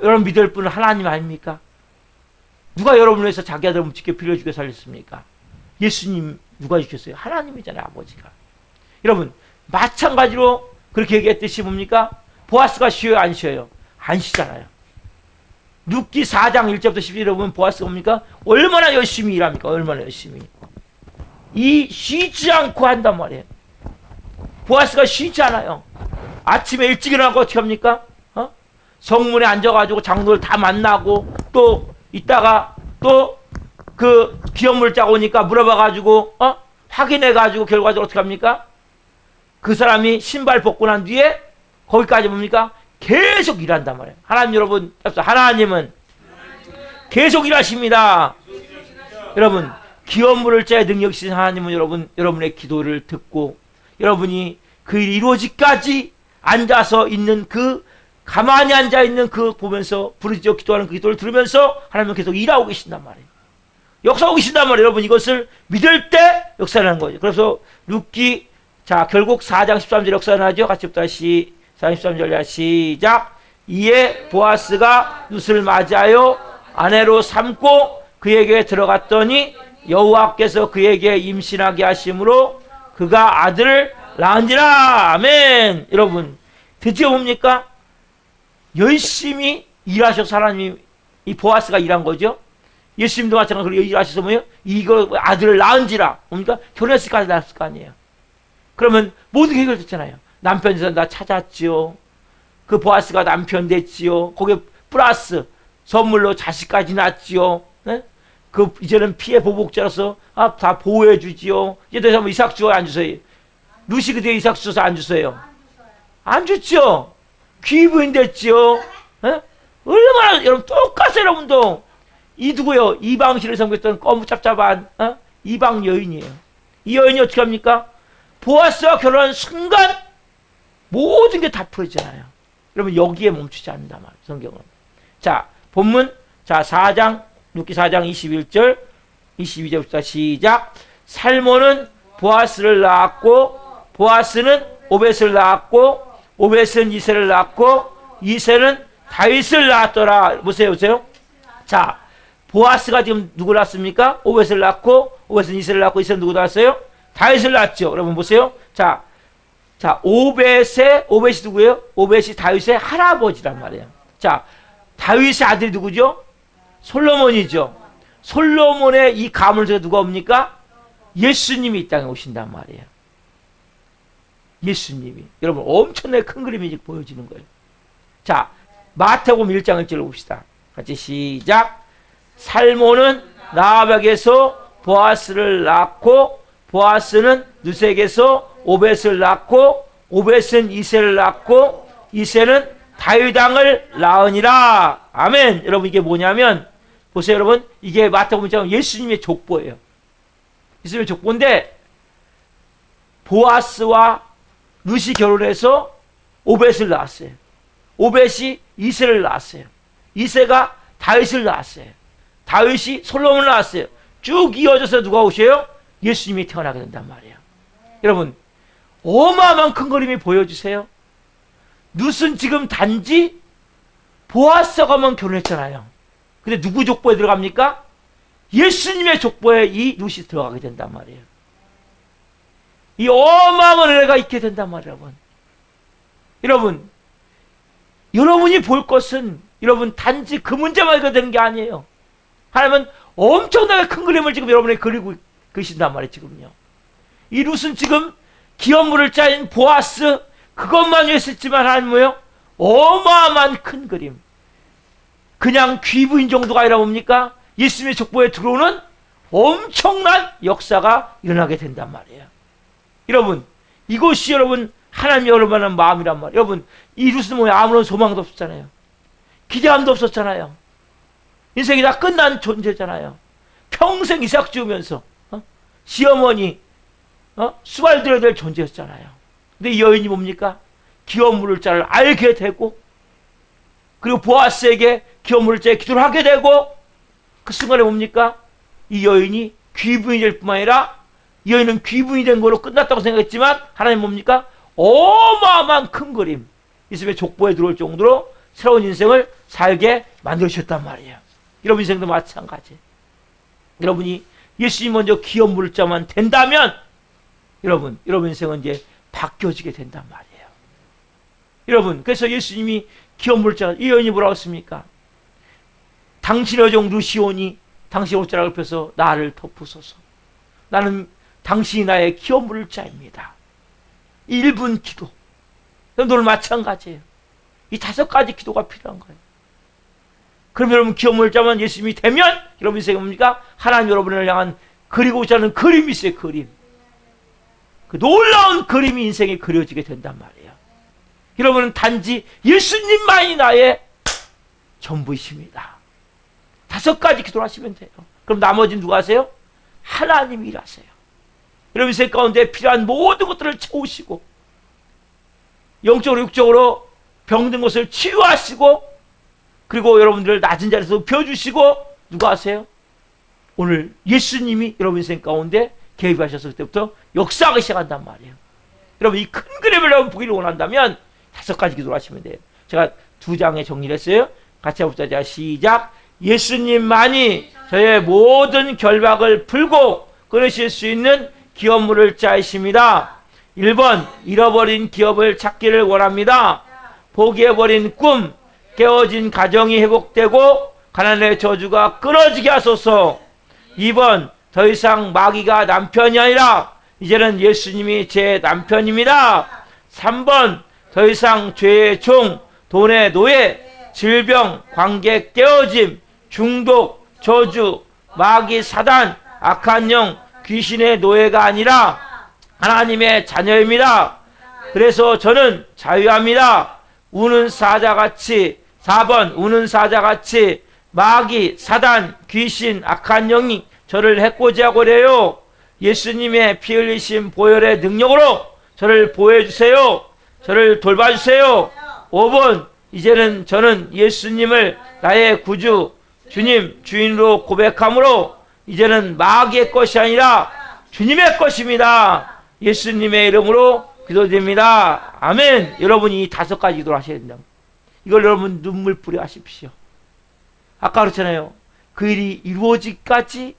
여러분 믿을 분은 하나님 아닙니까? 누가 여러분을 위해서 자기 아들 묵직게 빌려주게 살렸습니까? 예수님 누가 주셨어요? 하나님이잖아요. 아버지가. 여러분 마찬가지로 그렇게 얘기했듯이 뭡니까? 보아스가 쉬어요? 안 쉬어요? 안 쉬잖아요. 룻기 4장 1절부터 11절에 보면 보아스가 뭡니까? 얼마나 열심히 일합니까? 얼마나 열심히. 쉬지 않고 한단 말이에요. 보아스가 쉬지 않아요. 아침에 일찍 일어나고 어떻게 합니까? 성문에 앉아가지고 장로를 다 만나고 또 이따가 또 그 기업물자가 오니까 물어봐가지고 확인해가지고 결과적으로 어떻게 합니까? 그 사람이 신발 벗고 난 뒤에 거기까지 뭡니까? 계속 일한단 말이에요. 하나님 여러분, 하나님은 계속 일하십니다. 여러분, 기업물을 자의 능력 있으신 하나님은 여러분의 기도를 듣고 여러분이 그 일이 이루어지기까지 앉아서 있는 가만히 앉아 있는 보면서 부르짖어 기도하는 그 기도를 들으면서 하나님은 계속 일하고 계신단 말이에요. 역사하고 계신단 말이에요. 여러분 이것을 믿을 때 역사하는 거죠. 그래서 룻기 결국 4장 13절 역사하죠. 같이 부터 4장 13절 시작. 이에 보아스가 룻을 맞이하여 아내로 삼고 그에게 들어갔더니 여호와께서 그에게 임신하게 하심으로 그가 아들을 낳은지라. 아멘. 여러분 드디어 뭡니까? 열심히 일하셔서 하나님이 이 보아스가 일한 거죠. 예수님도 마찬가지로 일하셔서 뭐예요? 이거 아들을 낳은지라. 뭡니까? 결혼했을 까 낳았을 거 아니에요. 그러면 모든 게 해결됐잖아요. 남편에서 나 찾았지요. 그 보아스가 남편 됐지요. 거기에 플러스 선물로 자식까지 낳았지요. 네? 이제는 피해 보복자로서 다 보호해 주지요. 이제 더 이상 이삭 주어요? 안 주세요? 루시 그때 이삭 주셔서 안 주세요? 안 줬죠? 귀부인 됐지요. 에? 얼마나 여러분 똑같아요. 여러분도 이 누구요? 이방신을 섬겼던 거무짭짭한 이방 여인이에요. 이 여인이 어떻게 합니까? 보아스와 결혼한 순간 모든 게 다 풀어지잖아요. 여러분 여기에 멈추지 않는다 말이에요. 성경은. 본문 4장 룻기 4장 21절 22절부터 시작. 살몬은 보아스를 낳았고 보아스는 오벳을 낳았고 오벳은 이새를 낳았고 이새는 다윗을 낳았더라. 보세요. 보아스가 지금 누구 낳았습니까? 오벳을 낳고 오벳은 이새를 낳고 이새는 누구 낳았어요? 다윗을 낳았죠. 여러분 보세요. 오벳이 누구예요? 오벳이 다윗의 할아버지란 말이에요. 다윗의 아들이 누구죠? 솔로몬이죠. 솔로몬의 이 가문을 통해 누가 옵니까? 예수님이 이 땅에 오신단 말이에요. 예수님이. 여러분 엄청나게 큰 그림이 보여지는 거예요. 마태복음 1장 1절로 봅시다. 같이 시작. 살몬은 라합에게서 보아스를 낳고 보아스는 룻에게서 오벳을 낳고 오벳은 이새를 낳고 이새는 다윗 왕을 낳으니라. 아멘. 여러분 이게 뭐냐면 보세요. 여러분 이게 마태복음 1장 예수님의 족보예요. 예수님의 족보인데 보아스와 룻이 결혼해서 오벳을 낳았어요. 오벳이 이새를 낳았어요. 이새가 다윗을 낳았어요. 다윗이 솔로몬을 낳았어요. 쭉 이어져서 누가 오셔요? 예수님이 태어나게 된단 말이에요. 여러분 어마어마한 큰 그림이 보여주세요. 룻은 지금 단지 보아스가만 결혼했잖아요. 근데 누구 족보에 들어갑니까? 예수님의 족보에 이 룻이 들어가게 된단 말이에요. 이 어마어마한 은혜가 있게 된단 말이에요. 여러분 여러분이 볼 것은 여러분 단지 그 문제만 해결되는 게 아니에요. 하나님은 엄청나게 큰 그림을 지금 여러분에게 그리고 계신단 말이에요. 지금요. 이 룻은 지금 기업물을 짜인 보아스 그것만 했었지만 하나님 뭐예요? 어마어마한 큰 그림. 그냥 귀부인 정도가 아니라 뭡니까? 예수님의 족보에 들어오는 엄청난 역사가 일어나게 된단 말이에요. 여러분 이것이 여러분 하나님이 여러분의 마음이란 말이에요. 여러분 이룰 수 뭐냐? 아무런 소망도 없었잖아요. 기대함도 없었잖아요. 인생이 다 끝난 존재잖아요. 평생 이삭 지으면서 시어머니 수발 들어야 될 존재였잖아요. 근데 이 여인이 뭡니까? 기업 물을 자를 알게 되고, 그리고 보아스에게 기업 물을 자에 기도를 하게 되고, 그 순간에 뭡니까? 이 여인이 귀부인이 될 뿐만 아니라, 이 여인은 귀부인이 된 거로 끝났다고 생각했지만, 하나님 뭡니까? 어마어마한 큰 그림, 이 집에 족보에 들어올 정도로 새로운 인생을 살게 만들어주셨단 말이에요. 여러분 인생도 마찬가지. 여러분이 예수님 먼저 기업 물을 자만 된다면, 여러분 인생은 이제 바뀌어지게 된단 말이에요. 여러분, 그래서 예수님이 기업 물자, 이 여인이 뭐라고 했습니까? 당신의 종 루시온이 당신의 옷자락을 펴서 나를 덮으소서. 나는 당신이 나의 기업 물을 자입니다. 1분 기도. 오늘 마찬가지예요. 이 5가지 기도가 필요한 거예요. 그럼 여러분 기업 물을 자만 예수님이 되면 여러분 인생이 뭡니까? 하나님 여러분을 향한 그리고자 하는 그림이 있어요. 그림. 그 놀라운 그림이 인생에 그려지게 된단 말이에요. 여러분은 단지 예수님만이 나의 전부이십니다. 5가지 기도를 하시면 돼요. 그럼 나머지는 누가 하세요? 하나님이 일하세요. 여러분 인생 가운데 필요한 모든 것들을 채우시고, 영적으로 육적으로 병든 것을 치유하시고, 그리고 여러분들을 낮은 자리에서 높여주시고, 누가 하세요? 오늘 예수님이 여러분 인생 가운데 개입하셔서 그때부터 역사하기 시작한단 말이에요. 여러분 이 큰 그림을 여러분 보기를 원한다면 5가지 기도를 하시면 돼요. 제가 2장에 정리를 했어요. 같이 해봅시다. 자, 시작. 예수님만이 저의 모든 결박을 풀고 끊으실 수 있는 기업 물을 자이십니다. 1번, 잃어버린 기업을 찾기를 원합니다. 포기해버린 꿈, 깨어진 가정이 회복되고 가난의 저주가 끊어지게 하소서. 2번, 더 이상 마귀가 남편이 아니라 이제는 예수님이 제 남편입니다. 3번, 더 이상 죄의 종, 돈의 노예, 질병, 관계 깨어짐, 중독, 저주, 마귀 사단, 악한 영, 귀신의 노예가 아니라 하나님의 자녀입니다. 그래서 저는 자유합니다. 우는 사자같이, 4번 우는 사자같이 마귀, 사단, 귀신, 악한 영이 저를 해코지하고 그래요. 예수님의 피 흘리신 보혈의 능력으로 저를 보호해주세요. 저를 돌봐주세요. 5번 이제는 저는 예수님을 나의 구주, 주님, 주인으로 고백함으로 이제는 마귀의 것이 아니라 주님의 것입니다. 예수님의 이름으로 기도드립니다. 아멘. 여러분이 이 5가지 기도를 하셔야 된다. 이걸 여러분 눈물 뿌려 하십시오. 아까 그렇잖아요. 그 일이 이루어지기까지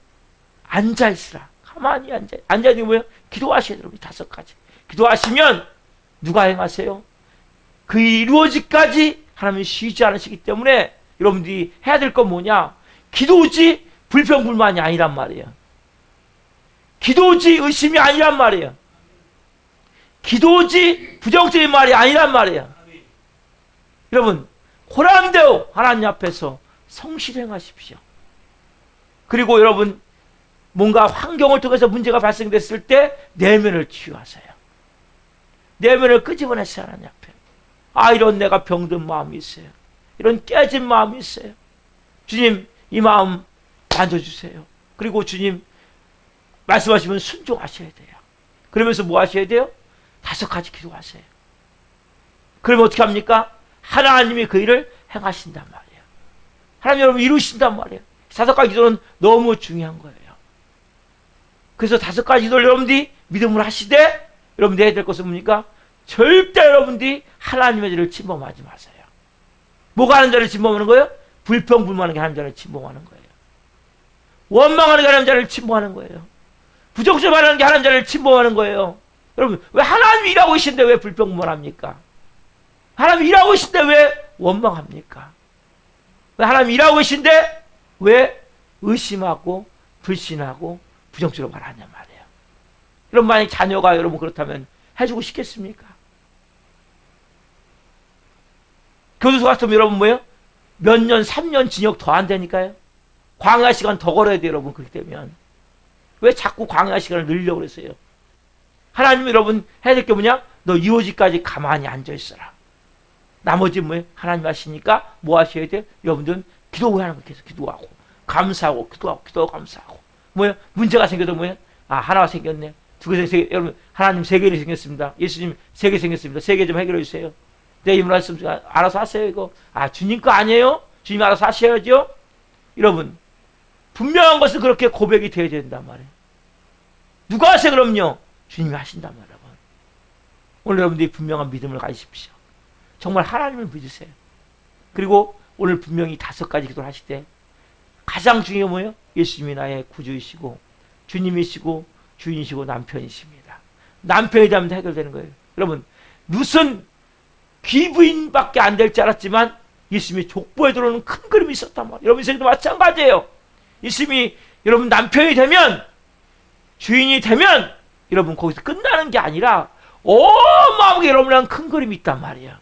앉아있으라. 가만히 앉아있는 뭐예요? 기도하셔야 돼요. 5가지. 기도하시면 누가 행하세요? 그 일이 이루어지기까지 하나님이 쉬지 않으시기 때문에 여러분들이 해야 될 건 뭐냐? 기도지 불평불만이 아니란 말이에요. 기도지 의심이 아니란 말이에요. 기도지 부정적인 말이 아니란 말이에요. 여러분 호람되어 하나님 앞에서 성실행하십시오. 그리고 여러분 뭔가 환경을 통해서 문제가 발생됐을 때 내면을 치유하세요. 내면을 끄집어내세요. 하나님 앞에. 아, 이런 내가 병든 마음이 있어요. 이런 깨진 마음이 있어요. 주님, 이 마음 만져주세요. 그리고 주님 말씀하시면 순종하셔야 돼요. 그러면서 뭐 하셔야 돼요? 5가지 기도하세요. 그러면 어떻게 합니까? 하나님이 그 일을 행하신단 말이에요. 하나님 여러분 이루신단 말이에요. 5가지 기도는 너무 중요한 거예요. 그래서 5가지 기도를 여러분들이 믿음으로 하시되 여러분들이 해야 될 것은 뭡니까? 절대 여러분들이 하나님의 죄를 침범하지 마세요. 뭐가 하는 자를 침범하는 거예요? 불평불만하는 게 하는 자를 침범하는 거예요. 원망하는 게 하는 자를 침범하는 거예요. 부정적으로 말하는 게 하는 자를 침범하는 거예요. 여러분 왜 하나님이 일하고 계신데 왜 불평불만합니까? 하나님이 일하고 계신데 왜 원망합니까? 왜 하나님이 일하고 계신데 왜 의심하고 불신하고 부정적으로 말하냐 말이에요. 여러분 만약 자녀가 여러분 그렇다면 해주고 싶겠습니까? 교도소 같으면 여러분 뭐예요? 몇 년, 3년 징역 더 안 되니까요. 광야 시간 더 걸어야 돼요, 여러분. 그렇게 되면. 왜 자꾸 광야 시간을 늘리려고 그랬어요? 하나님 여러분 해야 될 게 뭐냐? 너 유호지까지 가만히 앉아있어라. 나머지 뭐예요? 하나님 하시니까 뭐 하셔야 돼요? 여러분들은 기도하는 거 계속 기도하고 감사하고 기도하고 감사하고 뭐예요? 문제가 생겨도 뭐예요? 아, 하나가 생겼네. 두 개 생겼, 여러분 하나님 세 개를 생겼습니다. 예수님 세 개 생겼습니다. 세 개 좀 해결해 주세요. 내 이 말씀 알아서 하세요. 이거 아, 주님 거 아니에요? 주님 알아서 하셔야죠. 여러분 분명한 것은 그렇게 고백이 되어야 된단 말이에요. 누가 하세요? 그럼요, 주님이 하신단 말이에요. 오늘 여러분들이 분명한 믿음을 가지십시오. 정말 하나님을 믿으세요. 그리고 오늘 분명히 5가지 기도를 하실 때 가장 중요한 뭐예요? 예수님이 나의 구주이시고 주님이시고 주인이시고 남편이십니다. 남편이 되면 해결되는 거예요. 여러분 무슨 귀부인밖에 안 될 줄 알았지만 예수님이 족보에 들어오는 큰 그림이 있었단 말이에요. 여러분 인생도 마찬가지예요. 예수님이 여러분 남편이 되면 주인이 되면 여러분 거기서 끝나는 게 아니라 어마어마하게 여러분이랑 큰 그림이 있단 말이에요.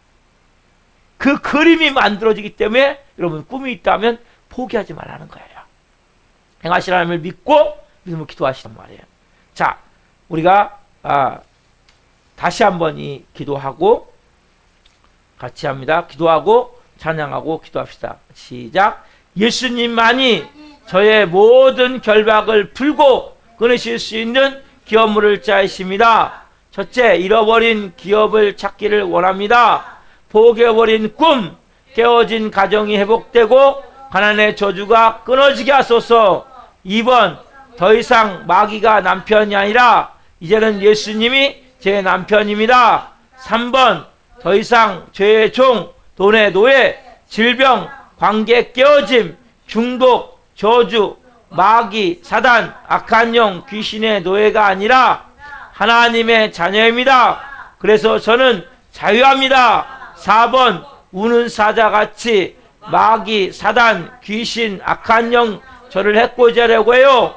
그 그림이 만들어지기 때문에 여러분 꿈이 있다면 포기하지 말라는 거예요. 행하실 하나님을 믿고 믿음으로 기도하시단 말이에요. 자, 우리가 다시 한번 이 기도하고 같이 합니다. 기도하고 찬양하고 기도합시다. 시작. 예수님만이 저의 모든 결박을 풀고 끊으실 수 있는 기업 물을 자이십니다. 첫째, 잃어버린 기업을 찾기를 원합니다. 포기해버린 꿈, 깨어진 가정이 회복되고 가난의 저주가 끊어지게 하소서. 2번, 더 이상 마귀가 남편이 아니라 이제는 예수님이 제 남편입니다. 3번, 더 이상 죄의 종, 돈의 노예, 질병, 관계 깨어짐, 중독, 저주, 마귀, 사단, 악한 영, 귀신의 노예가 아니라 하나님의 자녀입니다. 그래서 저는 자유합니다. 4번, 우는 사자같이 마귀, 사단, 귀신, 악한 영 저를 해코지 하려고 해요.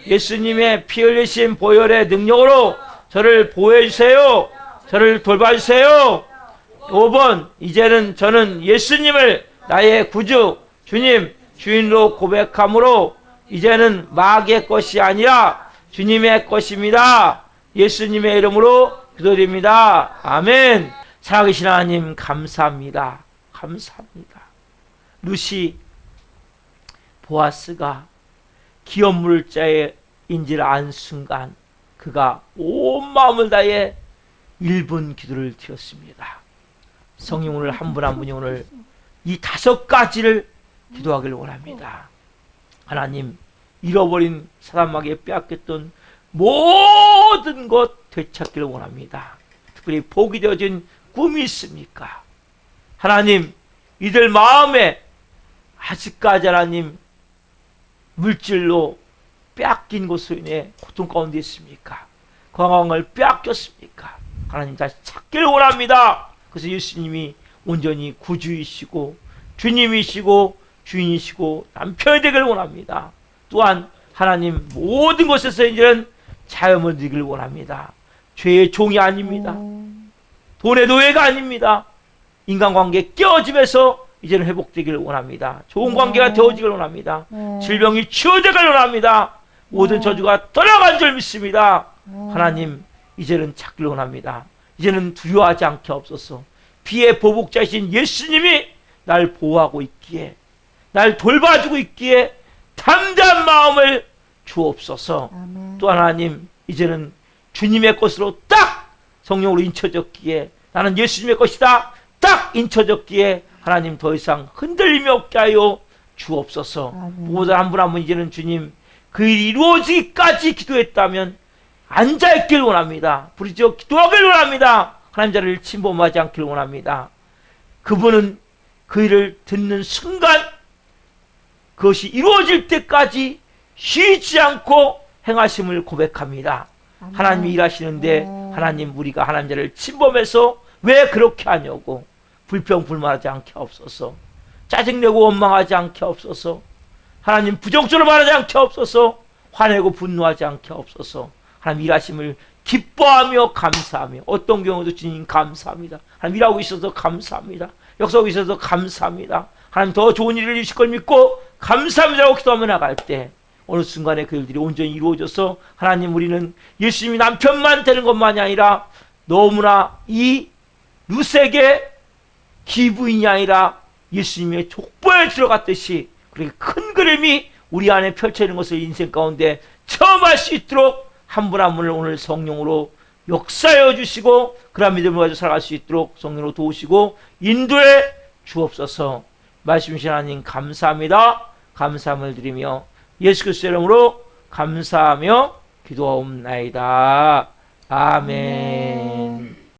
예수님의 피 흘리신 보혈의 능력으로 저를 보호해 주세요. 저를 돌봐주세요. 5번, 이제는 저는 예수님을 나의 구주, 주님, 주인으로 고백함으로 이제는 마귀의 것이 아니라 주님의 것입니다. 예수님의 이름으로 기도드립니다. 아멘. 살아계신 하나님 감사합니다. 감사합니다. 루시 보아스가 기업 물자의 인지를 안 순간 그가 온 마음을 다해 1분 기도를 드렸습니다. 성령 오늘 한 분 한 분이 오늘 이 5가지를 기도하길 원합니다. 하나님, 잃어버린 사람에게 빼앗겼던 모든 것 되찾기를 원합니다. 특별히 포기되어진 꿈이 있습니까? 하나님, 이들 마음에 아직까지 하나님 물질로 빼앗긴 것으로 인해 고통 가운데 있습니까? 건강을 빼앗겼습니까? 하나님 다시 찾기를 원합니다. 그래서 예수님이 온전히 구주이시고 주님이시고 주인이시고 남편이 되기를 원합니다. 또한 하나님 모든 것에서 이제는 자유를 누리기를 원합니다. 죄의 종이 아닙니다. 돈의 노예가 아닙니다. 인간관계 깨어짐에서 이제는 회복되기를 원합니다. 좋은 관계가 되어지기를 원합니다. 질병이 치유되기를 원합니다. 모든 저주가 떠나간 줄 믿습니다. 하나님, 이제는 찾기를 원합니다. 이제는 두려워하지 않게 없소서. 피의 보복자이신 예수님이 날 보호하고 있기에, 날 돌봐주고 있기에 담대한 마음을 주옵소서. 또 하나님, 이제는 주님의 것으로 딱 성령으로 인쳐졌기에, 나는 예수님의 것이다 딱 인쳐졌기에 하나님 더 이상 흔들림이 없게 하여 주옵소서. 무엇을 한 분 한 분 이제는 주님 그 일이 이루어지기까지 기도했다면 앉아있길 원합니다. 부르짖어 기도하길 원합니다. 하나님 자리를 침범하지 않기를 원합니다. 그분은 그 일을 듣는 순간 그것이 이루어질 때까지 쉬지 않고 행하심을 고백합니다. 하나님이 일하시는데 하나님, 우리가 하나님 자리를 침범해서 왜 그렇게 하냐고 불평불만하지 않게 없어서, 짜증내고 원망하지 않게 없어서, 하나님 부정적으로 말하지 않게 없어서, 화내고 분노하지 않게 없어서, 하나님 일하심을 기뻐하며 감사하며, 어떤 경우도 주님 감사합니다. 하나님 일하고 있어서 감사합니다. 역사하고 있어서 감사합니다. 하나님 더 좋은 일을 이루실 걸 믿고 감사합니다라고 기도하며 나갈 때 어느 순간에 그 일들이 온전히 이루어져서 하나님 우리는 예수님이 남편만 되는 것만이 아니라 너무나 이 루세게 기부인이 아니라 예수님의 족보에 들어갔듯이 그렇게 큰 그림이 우리 안에 펼쳐지는 것을 인생 가운데 체험할 수 있도록 한 분 한 분을 오늘 성령으로 역사해 주시고 그런 믿음을 가지고 살아갈 수 있도록 성령으로 도우시고 인도해 주옵소서. 말씀 주신 하나님 감사합니다. 감사함을 드리며 예수 그리스도의 이름으로 감사하며 기도하옵나이다. 아멘.